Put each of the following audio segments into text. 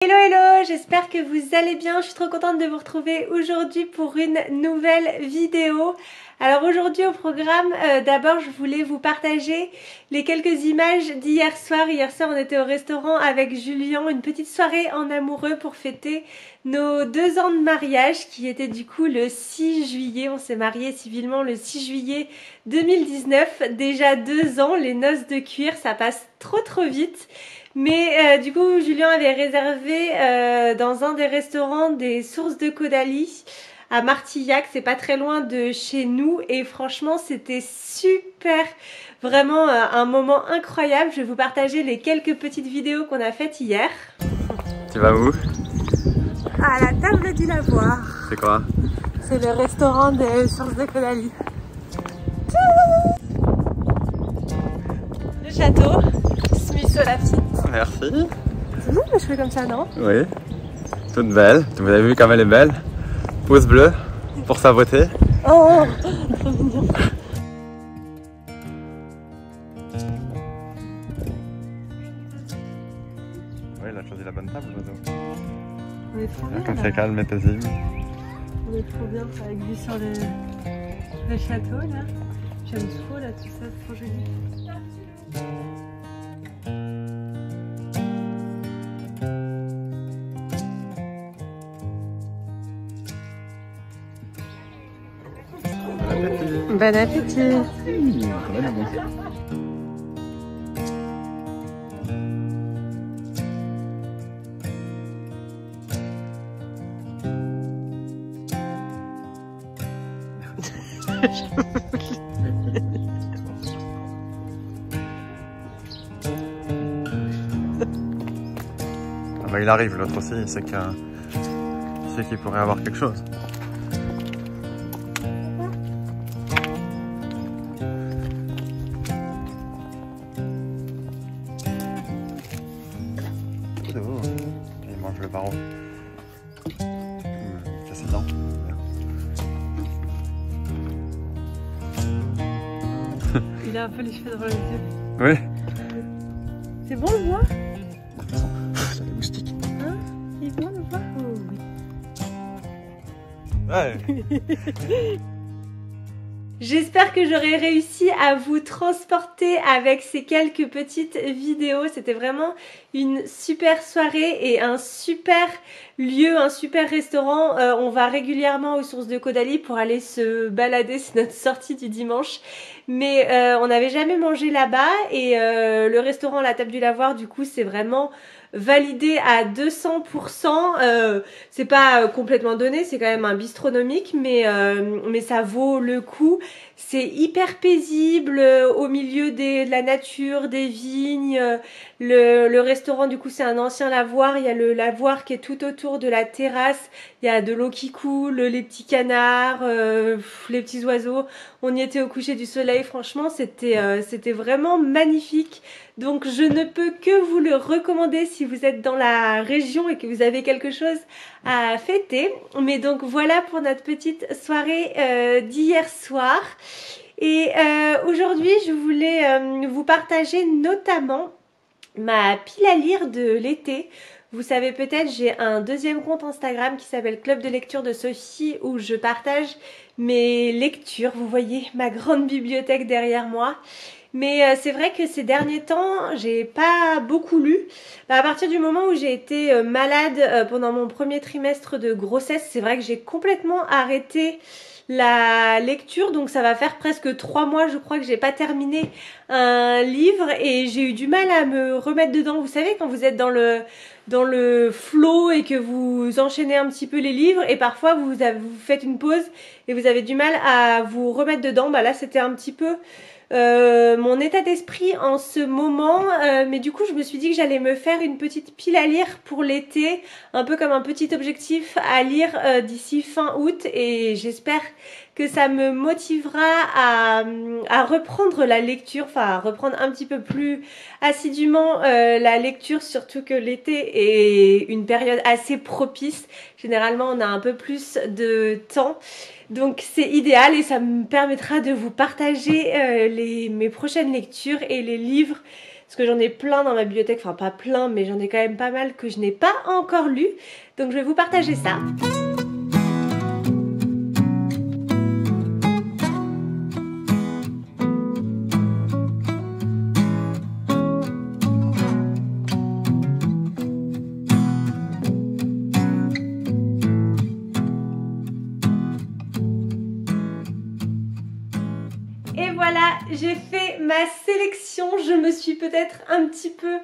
Hello hello, j'espère que vous allez bien, je suis trop contente de vous retrouver aujourd'hui pour une nouvelle vidéo. Alors aujourd'hui au programme, d'abord je voulais vous partager les quelques images d'hier soir. Hier soir on était au restaurant avec Julien, une petite soirée en amoureux pour fêter nos 2 ans de mariage qui était du coup le 6 juillet. On s'est mariés civilement le 6 juillet 2019, déjà 2 ans, les noces de cuir, ça passe trop vite. Mais du coup, Julien avait réservé dans un des restaurants des sources de Caudalie à Martillac, c'est pas très loin de chez nous et franchement c'était super, vraiment un moment incroyable. Je vais vous partager les quelques petites vidéos qu'on a faites hier. Tu vas où? À la table du lavoir. C'est quoi? C'est le restaurant des sources de Caudalie. Le château, Smith Lafitte. Merci. C'est bon les cheveux comme ça, non? Oui. Toute belle. Vous avez vu comme elle est belle? Pouce bleu pour sa beauté. Oh, trop mignon. Oui, il a choisi la bonne table, l'oiseau. On est trop bien. Comme Là. c'est calme et paisible. On est trop bien avec vue sur le château là. J'aime trop là tout ça, c'est trop joli. Bon appétit. Ah bah il arrive, l'autre aussi, il sait qu'il pourrait avoir quelque chose. Il mange le barreau. Ça c'est dedans. Il a un peu les cheveux devant les yeux. Oui. C'est bon le bois? C'est des moustiques. Hein? Il est bon le bois? Oh oui. Ouais. J'espère que j'aurai réussi à vous transporter avec ces quelques petites vidéos. C'était vraiment une super soirée et un super lieu, un super restaurant. On va régulièrement aux sources de Caudalie pour aller se balader, c'est notre sortie du dimanche. Mais on n'avait jamais mangé là-bas et le restaurant La Table du Lavoir, du coup, c'est vraiment validé à 200%. C'est pas complètement donné, c'est quand même un bistronomique, mais ça vaut le coup. C'est hyper paisible au milieu de la nature, des vignes. Le restaurant, du coup, c'est un ancien lavoir. Il y a le lavoir qui est tout autour de la terrasse. Il y a de l'eau qui coule, les petits canards, les petits oiseaux. On y était au coucher du soleil. Franchement, c'était vraiment magnifique. Donc, je ne peux que vous le recommander si vous êtes dans la région et que vous avez quelque chose à fêter. Mais donc, voilà pour notre petite soirée d'hier soir. Et aujourd'hui, je voulais vous partager notamment ma pile à lire de l'été. Vous savez peut-être, j'ai un deuxième compte Instagram qui s'appelle Club de lecture de Sophie où je partage mes lectures. Vous voyez ma grande bibliothèque derrière moi. Mais c'est vrai que ces derniers temps, j'ai pas beaucoup lu. À partir du moment où j'ai été malade pendant mon premier trimestre de grossesse, c'est vrai que j'ai complètement arrêté la lecture, donc ça va faire presque 3 mois je crois que j'ai pas terminé un livre et j'ai eu du mal à me remettre dedans. Vous savez quand vous êtes dans le flow et que vous enchaînez un petit peu les livres et parfois vous faites une pause et vous avez du mal à vous remettre dedans. Bah là c'était un petit peu mon état d'esprit en ce moment, mais du coup je me suis dit que j'allais me faire une petite pile à lire pour l'été, un peu comme un petit objectif à lire d'ici fin août et j'espère que ça me motivera à reprendre la lecture, enfin à reprendre un petit peu plus assidûment la lecture, surtout que l'été est une période assez propice. Généralement on a un peu plus de temps. Donc c'est idéal et ça me permettra de vous partager mes prochaines lectures et les livres parce que j'en ai plein dans ma bibliothèque, enfin pas plein, mais j'en ai quand même pas mal que je n'ai pas encore lu. Donc je vais vous partager ça. Et voilà, j'ai fait ma sélection. Je me suis peut-être un petit peu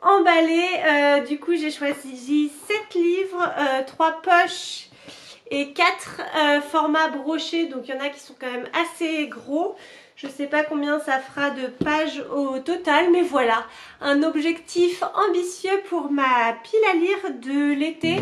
emballée. Du coup, j'ai choisi 7 livres, 3 poches et 4 formats brochés. Donc, il y en a qui sont quand même assez gros. Je ne sais pas combien ça fera de pages au total, mais voilà, un objectif ambitieux pour ma pile à lire de l'été.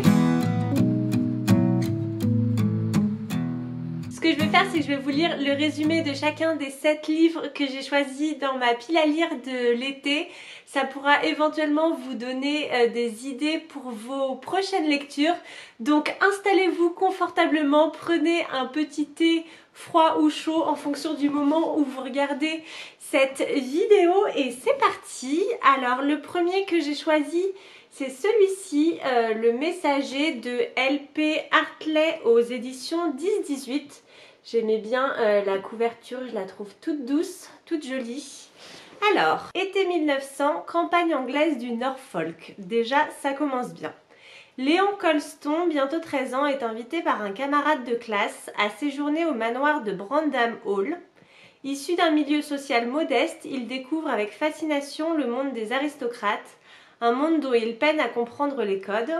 Ce que je vais faire, c'est que je vais vous lire le résumé de chacun des 7 livres que j'ai choisis dans ma pile à lire de l'été. Ça pourra éventuellement vous donner des idées pour vos prochaines lectures. Donc installez-vous confortablement, prenez un petit thé froid ou chaud en fonction du moment où vous regardez cette vidéo et c'est parti. Alors le premier que j'ai choisi, c'est celui-ci, Le Messager de L.P. Hartley aux éditions 10-18. J'aimais bien la couverture, je la trouve toute douce, toute jolie. Alors, été 1900, campagne anglaise du Norfolk. Déjà, ça commence bien. Léon Colston, bientôt 13 ans, est invité par un camarade de classe à séjourner au manoir de Brandam Hall. Issu d'un milieu social modeste, il découvre avec fascination le monde des aristocrates, un monde dont il peine à comprendre les codes.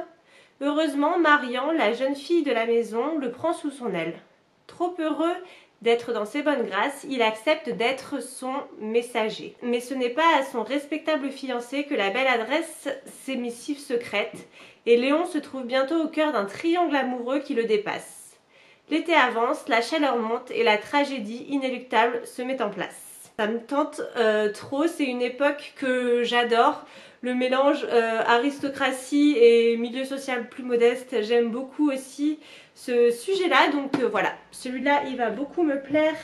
Heureusement, Marian, la jeune fille de la maison, le prend sous son aile. Trop heureux d'être dans ses bonnes grâces, il accepte d'être son messager. Mais ce n'est pas à son respectable fiancé que la belle adresse ses missives secrètes, et Léon se trouve bientôt au cœur d'un triangle amoureux qui le dépasse. L'été avance, la chaleur monte et la tragédie inéluctable se met en place. Ça me tente trop, c'est une époque que j'adore. Le mélange aristocratie et milieu social plus modeste, j'aime beaucoup aussi ce sujet-là. Donc voilà, celui-là il va beaucoup me plaire,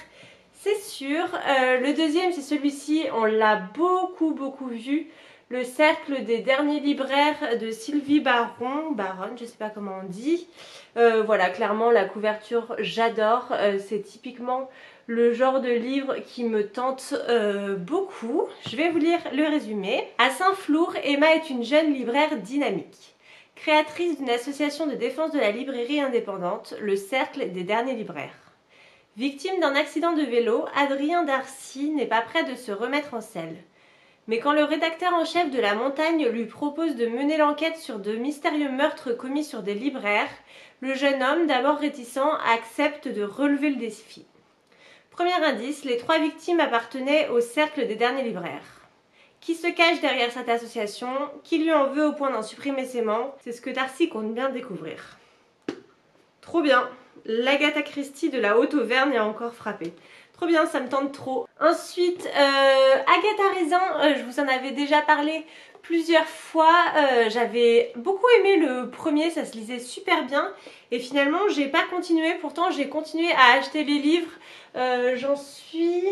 c'est sûr. Le deuxième c'est celui-ci, on l'a beaucoup vu. Le cercle des derniers libraires de Sylvie Baronne, je sais pas comment on dit. Voilà, clairement la couverture j'adore, c'est typiquement le genre de livre qui me tente beaucoup. Je vais vous lire le résumé. À Saint-Flour, Emma est une jeune libraire dynamique. Créatrice d'une association de défense de la librairie indépendante, le Cercle des derniers libraires. Victime d'un accident de vélo, Adrien Darcy n'est pas prêt de se remettre en selle. Mais quand le rédacteur en chef de La Montagne lui propose de mener l'enquête sur de mystérieux meurtres commis sur des libraires, le jeune homme, d'abord réticent, accepte de relever le défi. Premier indice, les 3 victimes appartenaient au Cercle des derniers libraires. Qui se cache derrière cette association? Qui lui en veut au point d'en supprimer ses membres? C'est ce que Darcy compte bien découvrir. Trop bien! L'Agatha Christie de la Haute-Auvergne a encore frappé. Trop bien, ça me tente trop. Ensuite, Agatha Raisin, je vous en avais déjà parlé plusieurs fois. J'avais beaucoup aimé le premier, ça se lisait super bien. Et finalement, j'ai pas continué. Pourtant, j'ai continué à acheter les livres. J'en suis...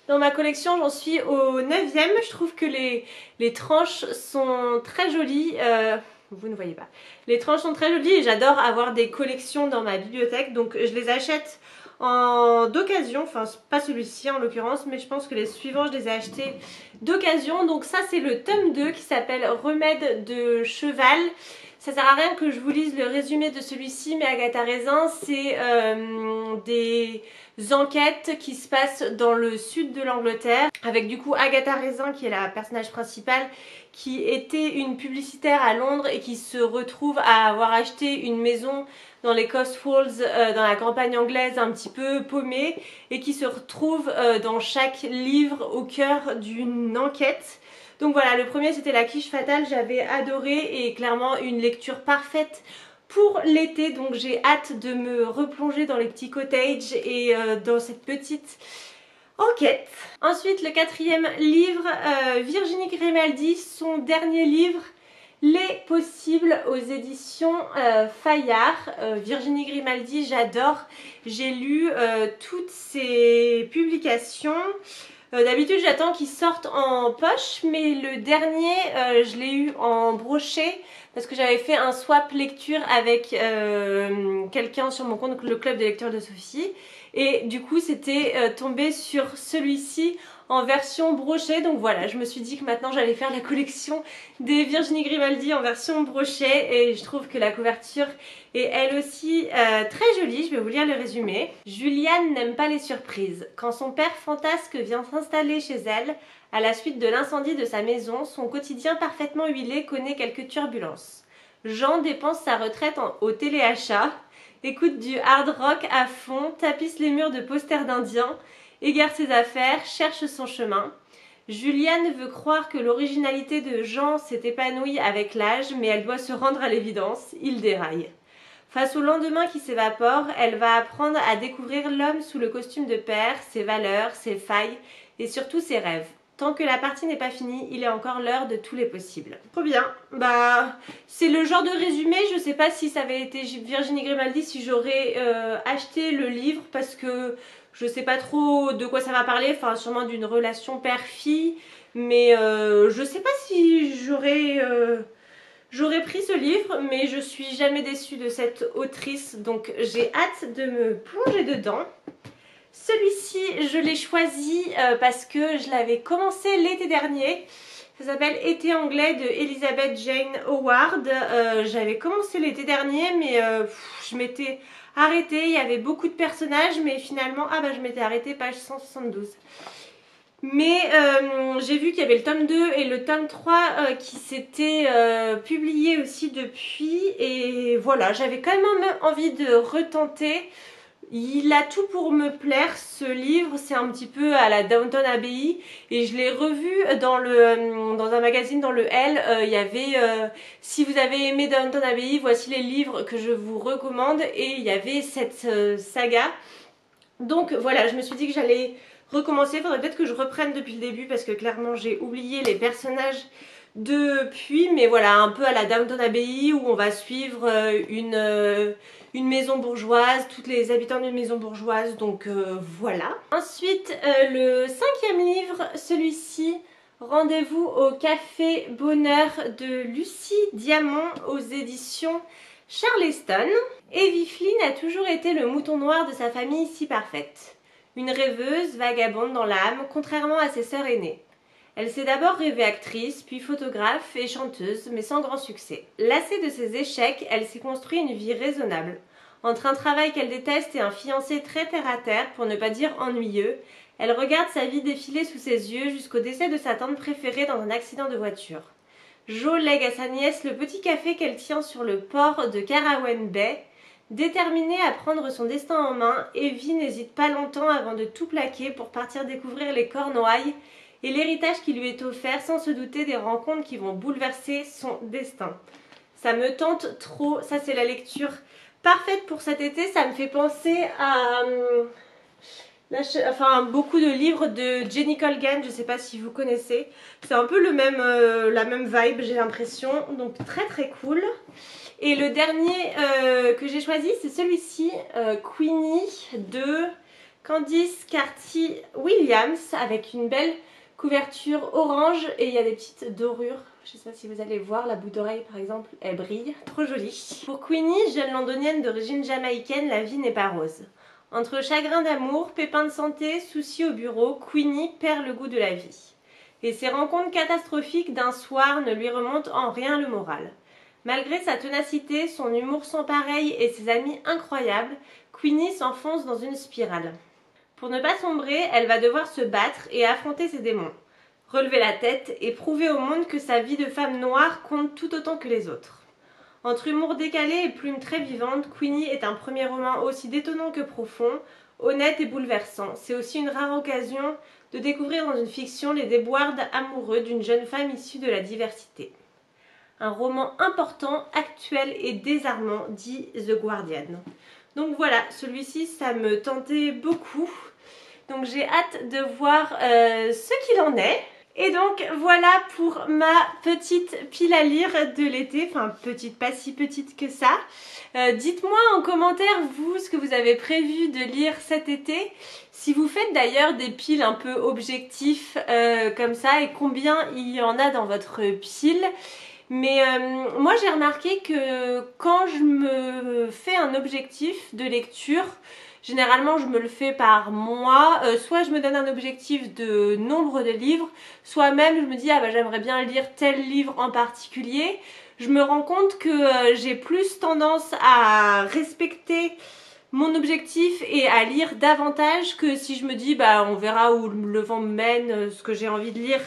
Dans ma collection, j'en suis au 9e. Je trouve que les tranches sont très jolies. Vous ne voyez pas. Les tranches sont très jolies et j'adore avoir des collections dans ma bibliothèque. Donc je les achète d'occasion. Enfin, pas celui-ci en l'occurrence, mais je pense que les suivants, je les ai achetés d'occasion. Donc ça, c'est le tome 2 qui s'appelle Remède de cheval. Ça sert à rien que je vous lise le résumé de celui-ci, mais Agatha Raisin, c'est des enquêtes qui se passent dans le sud de l'Angleterre, avec du coup Agatha Raisin qui est la personnage principale, qui était une publicitaire à Londres et qui se retrouve à avoir acheté une maison dans les Cotswolds, dans la campagne anglaise, un petit peu paumée, et qui se retrouve dans chaque livre au cœur d'une enquête. Donc voilà, le premier c'était La quiche fatale, j'avais adoré et clairement une lecture parfaite pour l'été. Donc j'ai hâte de me replonger dans les petits cottages et dans cette petite enquête. Ensuite, le 4e livre, Virginie Grimaldi, son dernier livre, Les Possibles aux éditions Fayard. Virginie Grimaldi, j'adore. J'ai lu toutes ses publications. D'habitude j'attends qu'ils sortent en poche, mais le dernier je l'ai eu en brochet parce que j'avais fait un swap lecture avec quelqu'un sur mon compte, le club des lecteurs de Sophie, et du coup c'était tombé sur celui-ci en version brochet. Donc voilà, je me suis dit que maintenant j'allais faire la collection des Virginie Grimaldi en version brochet, et je trouve que la couverture est elle aussi très jolie. Je vais vous lire le résumé. Juliane n'aime pas les surprises. Quand son père fantasque vient s'installer chez elle, à la suite de l'incendie de sa maison, son quotidien parfaitement huilé connaît quelques turbulences. Jean dépense sa retraite au téléachat, écoute du hard rock à fond, tapisse les murs de posters d'indiens, égare ses affaires, cherche son chemin. Juliane veut croire que l'originalité de Jean s'est épanouie avec l'âge, mais elle doit se rendre à l'évidence, il déraille. Face au lendemain qui s'évapore, elle va apprendre à découvrir l'homme sous le costume de père, ses valeurs, ses failles et surtout ses rêves. Tant que la partie n'est pas finie, il est encore l'heure de tous les possibles. Trop bien. Bah, c'est le genre de résumé. Je sais pas si ça avait été Virginie Grimaldi, si j'aurais acheté le livre, parce que je sais pas trop de quoi ça va parler. Enfin, sûrement d'une relation père-fille. Mais je sais pas si j'aurais pris ce livre, mais je suis jamais déçue de cette autrice. Donc j'ai hâte de me plonger dedans. Celui-ci, je l'ai choisi parce que je l'avais commencé l'été dernier. Ça s'appelle Été anglais de Elizabeth Jane Howard. J'avais commencé l'été dernier, mais je m'étais arrêtée. Il y avait beaucoup de personnages, mais finalement, je m'étais arrêtée page 172. Mais j'ai vu qu'il y avait le tome 2 et le tome 3 qui s'étaient publiés aussi depuis. Et voilà, j'avais quand même envie de retenter. Il a tout pour me plaire, ce livre. C'est un petit peu à la Downton Abbey, et je l'ai revu dans un magazine, dans le Elle. Il y avait si vous avez aimé Downton Abbey, voici les livres que je vous recommande, et il y avait cette saga. Donc voilà, je me suis dit que j'allais recommencer. Il faudrait peut-être que je reprenne depuis le début, parce que clairement j'ai oublié les personnages depuis, mais voilà, un peu à la Downton Abbey, où on va suivre une maison bourgeoise, toutes les habitants d'une maison bourgeoise, donc voilà. Ensuite, le 5e livre, celui-ci, Rendez-vous au Café Bonheur de Lucie Diamant aux éditions Charleston. Evie Flynn a toujours été le mouton noir de sa famille si parfaite. Une rêveuse, vagabonde dans l'âme, contrairement à ses sœurs aînées. Elle s'est d'abord rêvée actrice, puis photographe et chanteuse, mais sans grand succès. Lassée de ses échecs, elle s'est construit une vie raisonnable. Entre un travail qu'elle déteste et un fiancé très terre-à-terre, pour ne pas dire ennuyeux, elle regarde sa vie défiler sous ses yeux jusqu'au décès de sa tante préférée dans un accident de voiture. Jo lègue à sa nièce le petit café qu'elle tient sur le port de Carraway Bay. Déterminée à prendre son destin en main, Evie n'hésite pas longtemps avant de tout plaquer pour partir découvrir les Cornouailles et l'héritage qui lui est offert, sans se douter des rencontres qui vont bouleverser son destin. Ça me tente trop, ça c'est la lecture parfaite pour cet été. Ça me fait penser à beaucoup de livres de Jenny Colgan, je ne sais pas si vous connaissez. C'est un peu la même vibe, j'ai l'impression, donc très très cool. Et le dernier que j'ai choisi, c'est celui-ci, Queenie de Candice Carty-Williams, avec une belle couverture orange, et il y a des petites dorures. Je ne sais pas si vous allez voir, la boucle d'oreille par exemple, elle brille, trop jolie. Pour Queenie, jeune londonienne d'origine jamaïcaine, la vie n'est pas rose. Entre chagrin d'amour, pépins de santé, soucis au bureau, Queenie perd le goût de la vie. Et ses rencontres catastrophiques d'un soir ne lui remontent en rien le moral. Malgré sa ténacité, son humour sans pareil et ses amis incroyables, Queenie s'enfonce dans une spirale. Pour ne pas sombrer, elle va devoir se battre et affronter ses démons, relever la tête et prouver au monde que sa vie de femme noire compte tout autant que les autres. Entre humour décalé et plume très vivante, Queenie est un premier roman aussi détonnant que profond, honnête et bouleversant. C'est aussi une rare occasion de découvrir dans une fiction les déboires amoureux d'une jeune femme issue de la diversité. Un roman important, actuel et désarmant, dit The Guardian. Donc voilà, celui-ci, ça me tentait beaucoup. Donc j'ai hâte de voir ce qu'il en est. Et donc voilà pour ma petite pile à lire de l'été, enfin petite, pas si petite que ça. Dites-moi en commentaire vous ce que vous avez prévu de lire cet été, si vous faites d'ailleurs des piles un peu objectifs comme ça et combien il y en a dans votre pile. Mais moi j'ai remarqué que quand je me fais un objectif de lecture, généralement je me le fais par mois, soit je me donne un objectif de nombre de livres, soit même je me dis ah bah j'aimerais bien lire tel livre en particulier. Je me rends compte que j'ai plus tendance à respecter mon objectif et à lire davantage que si je me dis bah on verra où le vent me mène, ce que j'ai envie de lire.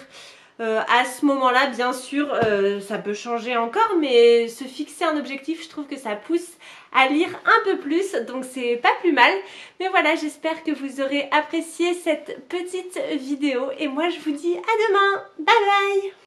À ce moment-là, bien sûr, ça peut changer encore, mais se fixer un objectif, je trouve que ça pousse à lire un peu plus, donc c'est pas plus mal. Mais voilà, j'espère que vous aurez apprécié cette petite vidéo et moi je vous dis à demain. Bye bye!